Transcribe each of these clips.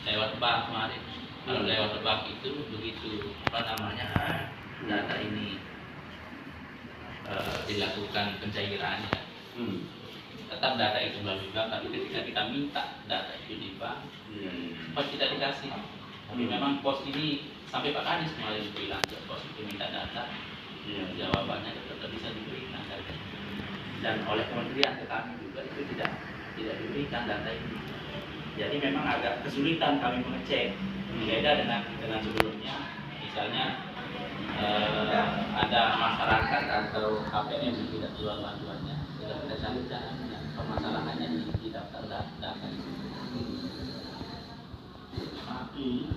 lewat bank kemarin. Kalau lewat bank itu begitu data ini dilakukan pencairan ya. Tetap data itu melalui bank, tapi ketika kita minta data itu di bank, pos kita dikasih. Tapi memang pos ini sampai Pak Kadis kemarin bilang pos itu minta data, jawabannya tetap bisa diberikan data. Dan oleh kementerian ke kami juga itu tidak diberikan data ini. Jadi memang agak kesulitan kami mengecek. Beda dengan sebelumnya, misalnya ada masyarakat atau KPM yang tidak jual bantuannya, tidak kita cari caranya, permasalahannya di daftar data. Tapi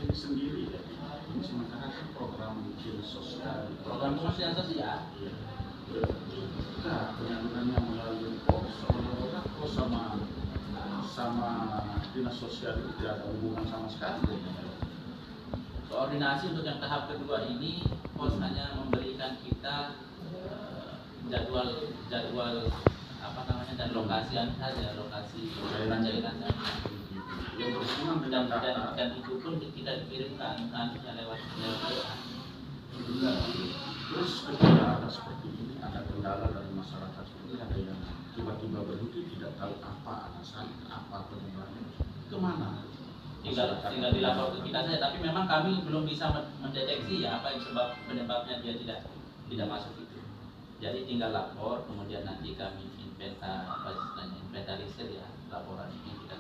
sendiri ya, ini sementara kan program dinas sosial. Program sosial. Nah, penyalurannya melalui pos, sama dinas sosial itu tidak ada hubungan sama sekali. Koordinasi untuk yang tahap kedua ini, pos hanya memberikan kita jadwal dan lokasi saja, lokasi pencairan saja. Yang berhubungan dengan data Dan itu pun kita dikirimkan lewat Terus ketika ada seperti ini, ada kendala dari masyarakat seperti ada yang tiba-tiba berhenti, tidak tahu apa alasan, apa penyebabnya, kemana? Tinggal dilapor ke kita saja. Tapi memang kami belum bisa mendeteksi ya apa yang penyebabnya dia tidak masuk itu. Jadi tinggal lapor, kemudian nanti kami inventarisir ya laporan ini, kita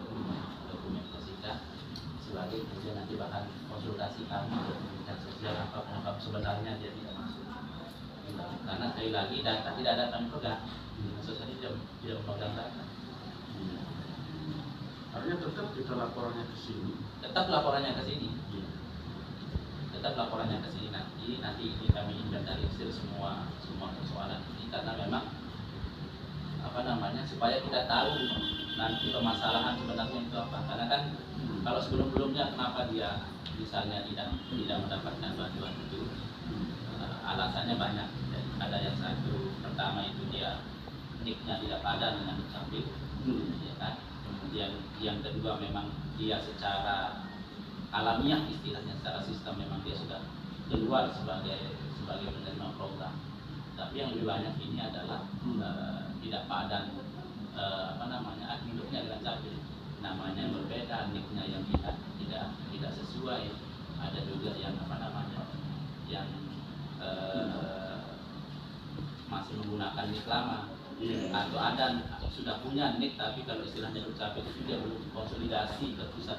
dokumentasikan sebagai kemudian nanti bahan konsultasi kami untuk pendidikan sosial apa penyebab sebenarnya dia tidak masuk. Karena sekali lagi data tidak ada kami pegang, sosial tidak memegang data. Artinya tetap kita laporannya ke sini. Tetap laporannya ke sini. Tetap laporannya ke sini nanti ini kami inventarisir semua persoalan ini, karena memang supaya kita tahu nanti permasalahan sebenarnya itu apa. Karena kan kalau sebelumnya kenapa dia misalnya tidak mendapatkan bantuan itu, alasannya banyak. Ada yang satu, pertama itu dia nicknya tidak padan dengan dukcapil, ya kan. Kemudian yang kedua memang dia secara alamiah istilahnya, secara sistem memang dia sudah keluar sebagai penerima program. Tapi yang lebih banyak ini adalah tidak padan hidupnya dengan capil, namanya berbeda, nicknya yang tidak sesuai. Ada juga yang yang masih menggunakan nick lama, atau ada sudah punya nick tapi kalau istilahnya dukcapil itu dia belum konsolidasi ke pusat.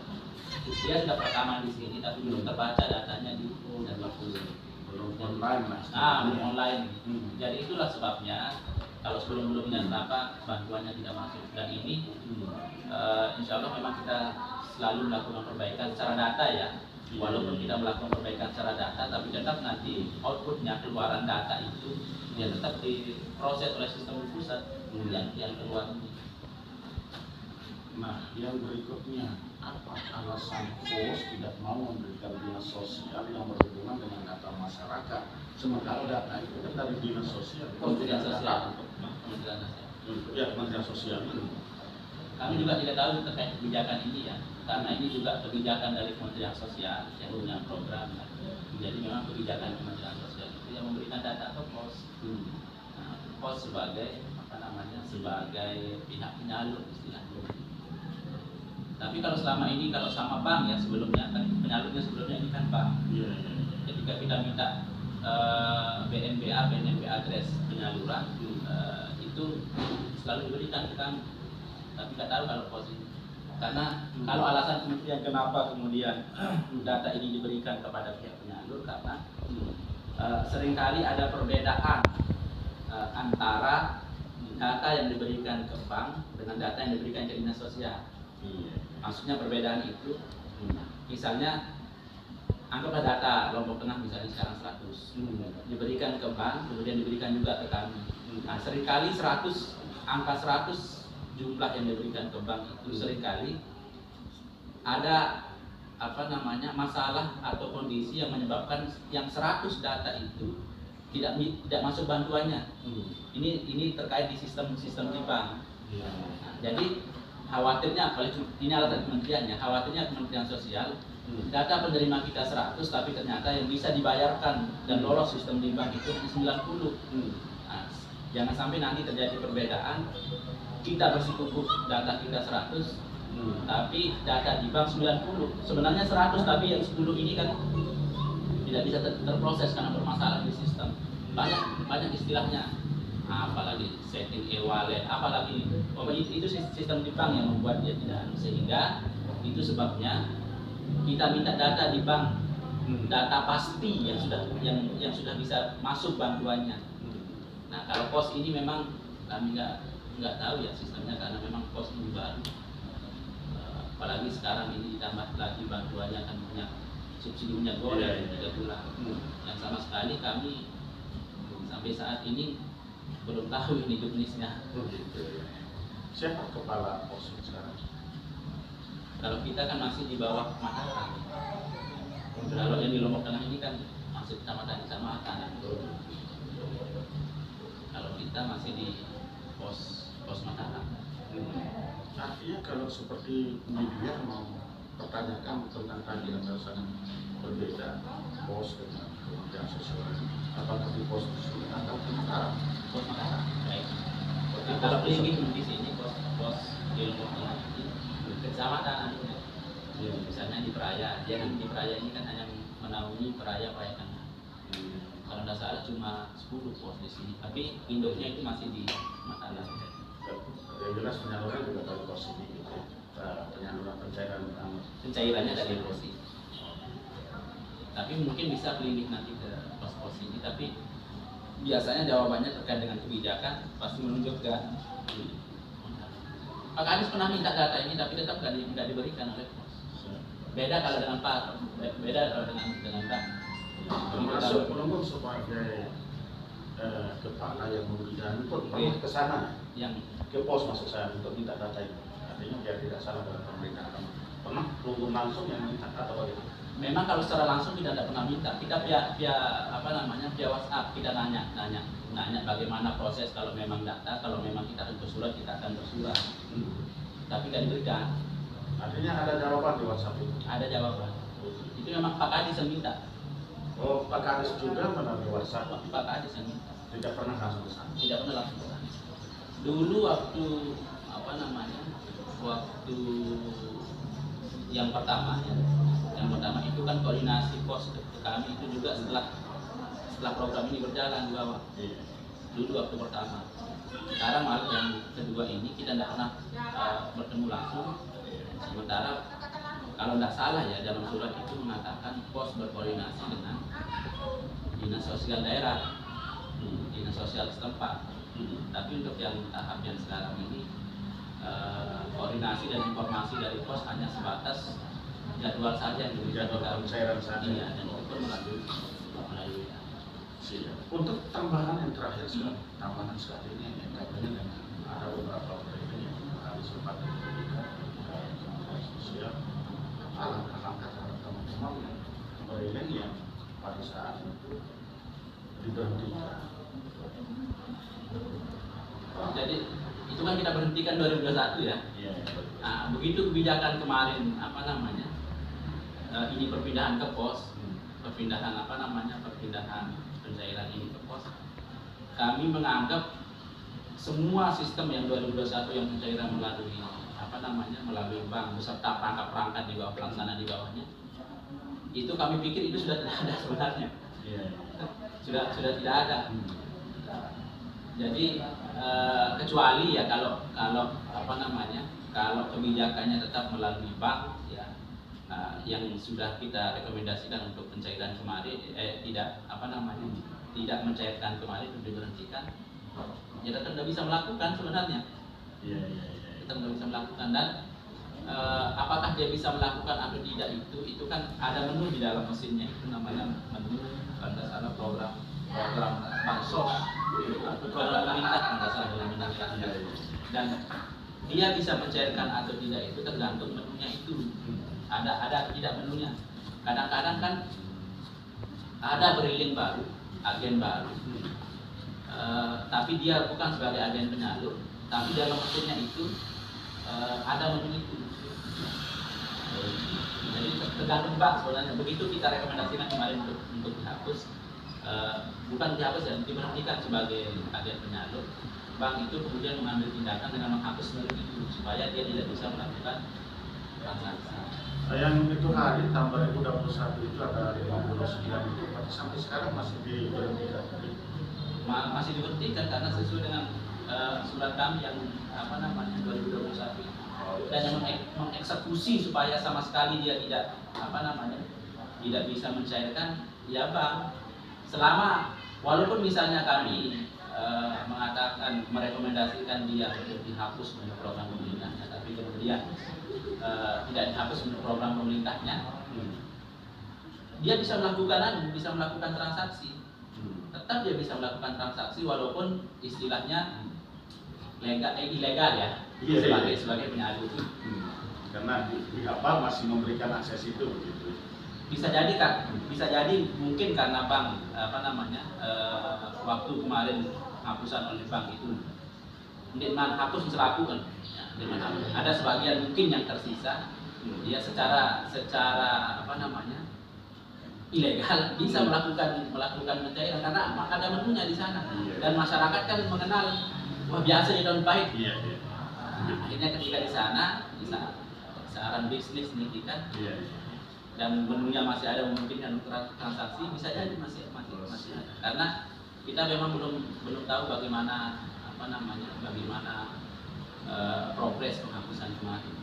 Dia sudah rekaman di sini tapi belum terbaca datanya di Belum online mas. Belum online. Jadi itulah sebabnya kalau sebelumnya kenapa bantuannya tidak masuk. Dan ini insya Allah memang kita selalu melakukan perbaikan secara data ya. Walaupun kita melakukan perbaikan secara data, tapi tetap nanti outputnya, keluaran data itu dia tetap diproses oleh sistem pusat yang keluar ini. Nah, yang berikutnya, apa alasan pos tidak mau memberikan dinas sosial yang berhubungan dengan data masyarakat? Sementara data itu kan dari dinas sosial. Kementerian Sosial. Ya, Kementerian Sosial. Kami juga tidak tahu terkait kebijakan ini ya, karena ini juga kebijakan dari Kementerian Sosial yang punya program. Jadi memang kebijakan Kementerian Sosial itu yang memberikan data ke pos. Nah, pos sebagai sebagai pihak penyalur istilahnya. Tapi kalau selama ini kalau sama bank ya sebelumnya kan penyalurnya sebelumnya ini kan bank. Ketika kita minta BNPA address penyaluran itu selalu diberikan ke kami. Tapi nggak tahu kalau pos ini. Karena kalau alasan kemudian kenapa kemudian data ini diberikan kepada pihak penyalur, karena seringkali ada perbedaan antara data yang diberikan ke bank dengan data yang diberikan ke dinas sosial. Maksudnya perbedaan itu, misalnya anggaplah data Lombok Tengah misalnya sekarang 100 diberikan ke bank, kemudian diberikan juga ke kami. Nah seringkali angka 100 jumlah yang diberikan ke bank itu seringkali ada masalah atau kondisi yang menyebabkan yang 100 data itu tidak masuk bantuannya. Ini terkait di sistem di bank. Nah, jadi khawatirnya, ini alasan kementeriannya, khawatirnya Kementerian Sosial data penerima kita 100 tapi ternyata yang bisa dibayarkan dan lolos sistem di bank itu hanya 90. Nah, jangan sampai nanti terjadi perbedaan, kita bersikukuh data kita 100 tapi data di bank 90, sebenarnya 100 tapi yang 10 ini kan tidak bisa terproses karena bermasalah di sistem. Banyak istilahnya, apalagi setting e-wallet, apalagi itu sistem di bank yang membuat dia tidak, sehingga itu sebabnya kita minta data di bank, data pasti yang sudah bisa masuk bantuannya. Nah, kalau pos ini memang kami nggak tahu ya sistemnya, karena memang pos ini baru. Apalagi sekarang ini ditambah lagi bantuannya kan punya subsidi minyak goreng 3 bulan, yang sama sekali kami sampai saat ini belum tahu ini juknisnya. Siapa kepala pos sekarang? Kalau kita kan masih di bawah Mataram. Kalau yang di Lombok Tengah ini kan masih kecamatan kecamatan. Kalau kita masih di pos Mataram. Artinya kalau seperti media mau pertanyakan tentang keadilan dasar berbeda pos dengan Kementerian Sosial, apakah di pos tersebut atau di Mataram? Pos Mataram. Baik. Kalau pelingin di sini pos di Lombok Tengah ini kecamatan, misalnya di Peraya, dia kan di Peraya ini kan hanya menaungi Peraya Tengah. Kalau tidak salah cuma 10 pos di sini, tapi induknya itu masih di Mataram. Yang jelas penyaluran juga dari pos ini, penyaluran pencairannya dari pos ini. Tapi mungkin bisa klinik nanti ke pos-pos ini, tapi biasanya jawabannya terkait dengan kebijakan pasti menunjuk ke Pak Kadis pernah minta data ini tapi tetap nggak diberikan oleh pos. Beda kalau dengan Pak, beda kalau dengan Pak. Termasuk Lombok sebagai kepala yang memberikan input ke sana, yang ke pos maksud saya untuk minta data itu. Artinya biar tidak salah dalam pemberitaan. Pernah Lombok langsung yang minta atau bagaimana? memang kalau secara langsung tidak pernah minta. Kita via via WhatsApp kita nanya bagaimana proses kalau memang data, kalau memang kita harus bersurat kita akan bersurat. Tapi tidak diberikan. Artinya ada jawaban di WhatsApp itu? Ada jawaban. Itu memang Pak Kadis yang minta. Oh, Pak Kadis juga melalui WhatsApp? Pak Kadis yang minta. Tidak pernah langsung ke sana? Tidak pernah langsung ke sana. Dulu waktu waktu yang pertama itu kan koordinasi pos ke kami itu juga setelah program ini berjalan di bawah. Dulu waktu pertama. Sekarang malah yang kedua ini kita tidak pernah bertemu langsung. Sementara kalau tidak salah ya dalam surat itu mengatakan pos berkoordinasi dengan dinas sosial daerah, dinas sosial setempat. Tapi untuk yang tahap yang sekarang ini koordinasi dan informasi dari pos hanya sebatas jadwal saja, jadwal pencairan saja. Iya, dan itu pun melalui. Untuk tambahan yang terakhir sekali, tambahan sekali ini yang kaitannya dengan ada beberapa proyek yang harus sempat diberikan sosial, langkah-langkah terhadap teman-teman proyek yang pada saat itu diberhentikan. Jadi itu kan kita berhentikan 2021 ya. Nah, begitu kebijakan kemarin ini perpindahan ke pos, perpindahan pencairan ini ke pos, kami menganggap semua sistem yang 2021 yang pencairan melalui bank beserta perangkat-perangkat di bawah pelaksana di bawahnya, itu kami pikir itu sudah tidak ada sebenarnya. Sudah tidak ada. Jadi kecuali ya kalau kebijakannya tetap melalui bank ya, yang sudah kita rekomendasikan untuk pencairan kemarin tidak mencairkan kemarin untuk diberhentikan, ya tetap tidak bisa melakukan sebenarnya. Tetap tidak bisa melakukan. Dan apakah dia bisa melakukan atau tidak itu kan ada menu di dalam mesinnya, itu namanya menu kalau tidak salah program bansos atau program pemerintah kalau tidak salah dalam Indonesia. Dan dia bisa mencairkan atau tidak itu tergantung menunya itu. Ada atau tidak menunya. Kadang-kadang kan ada briling baru, agen baru, tapi dia bukan sebagai agen penyalur, tapi dalam mesinnya itu ada menu itu. Jadi tergantung bank sebenarnya. Begitu kita rekomendasikan kemarin untuk dihapus, bukan dihapus ya, diberhentikan sebagai agen penyalur. Bank itu kemudian mengambil tindakan dengan menghapus menu itu supaya dia tidak bisa melakukan transaksi. Yang itu hari tahun 2021 itu ada 59 itu sampai sekarang masih diberhentikan. Masih diberhentikan karena sesuai dengan surat kami yang 2021 dan yang mengeksekusi supaya sama sekali dia tidak tidak bisa mencairkan ya bang, selama walaupun misalnya kami mengatakan merekomendasikan dia untuk dihapus menurut program pemerintahnya, tapi kemudian tidak dihapus menurut program pemerintahnya, dia bisa melakukan transaksi, tetap dia bisa melakukan transaksi walaupun istilahnya ilegal ya, sebagai penyalur. Karena masih memberikan akses itu begitu. Bisa jadi kan, mungkin karena bank waktu kemarin penghapusan oleh bank itu dengan hapus selaku kan, ada sebagian mungkin yang tersisa dia secara ilegal bisa melakukan pencairan karena ada menunya di sana dan masyarakat kan mengenal wah biasa di tahun pahit. Akhirnya ketika di sana seorang bisnis nih kita dan menunya masih ada memungkinkan transaksi, bisa jadi masih ada karena kita memang belum tahu bagaimana progres penghapusan kemarin.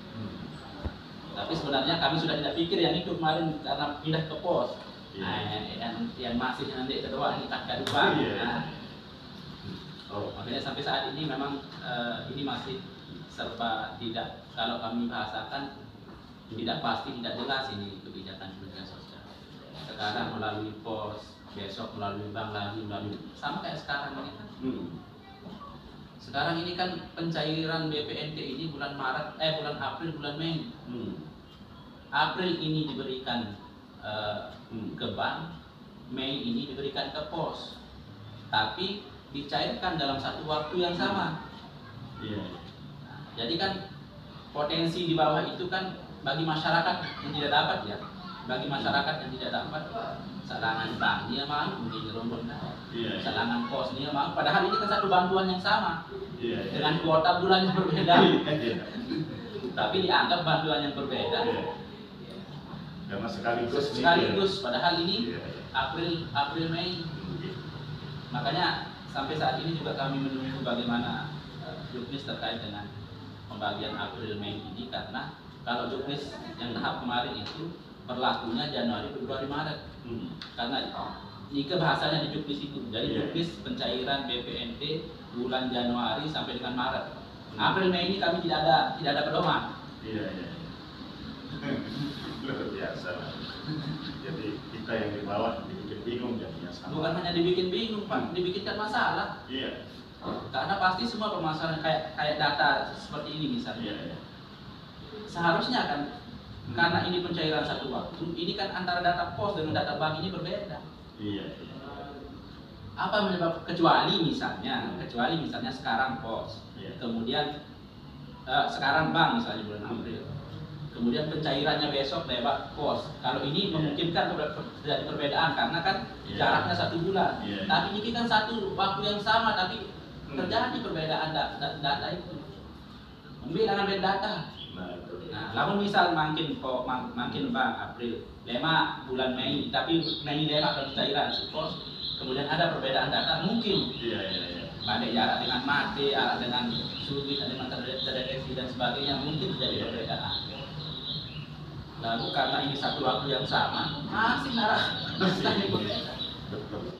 Tapi sebenarnya kami sudah tidak pikir yang itu kemarin karena pindah ke pos. Yang masih nanti kedua ini tak kedua. Makanya sampai saat ini memang ini masih serba tidak, kalau kami bahasakan tidak pasti, tidak jelas ini kebijakan Kementerian Sosial. Sekarang melalui pos, besok melalui bank lagi, sama kayak sekarang ini kan. Sekarang ini kan pencairan BPNT ini bulan April, bulan Mei. April ini diberikan ke bank, Mei ini diberikan ke pos. Tapi dicairkan dalam satu waktu yang sama. Jadi kan potensi di bawah itu kan bagi masyarakat yang tidak dapat ya, serangan bank dia mau dirombongan, serangan pos dia mau, padahal ini kan satu bantuan yang sama dengan kuota bulan yang berbeda, tapi dianggap bantuan yang berbeda karena sekaligus padahal ini April Mei. Makanya sampai saat ini juga kami menunggu bagaimana juknis terkait dengan pembagian April Mei ini, karena kalau juknis yang tahap kemarin itu berlakunya Januari, Februari, Maret. Karena ini bahasanya di juknis itu. Jadi juknis pencairan BPNT bulan Januari sampai dengan Maret. April Mei ini kami tidak ada pedoman. Luar biasa. Jadi kita yang di bawah dibikin bingung jadinya sama. Bukan hanya dibikin bingung, Pak, dibikinkan masalah. Karena pasti semua permasalahan kayak data seperti ini misalnya. Seharusnya kan karena ini pencairan satu waktu, ini kan antara data pos dengan data bank ini berbeda. Apa menyebabkan kecuali misalnya sekarang pos, kemudian sekarang bank misalnya bulan April, kemudian pencairannya besok lewat pos. Kalau ini memungkinkan terjadi perbedaan karena kan jaraknya 1 bulan. Tapi ini kan satu waktu yang sama tapi terjadi perbedaan data itu. Ambil data. Nah, lalu misal makin bank April, 5 bulan Mei, tapi Mei 5 pencairan pos, kemudian ada perbedaan data mungkin. Pada jarak dengan mati, jarak dengan sulit, dengan terdeteksi dan sebagainya mungkin terjadi perbedaan. Lalu karena ini satu waktu yang sama, masih berbeda.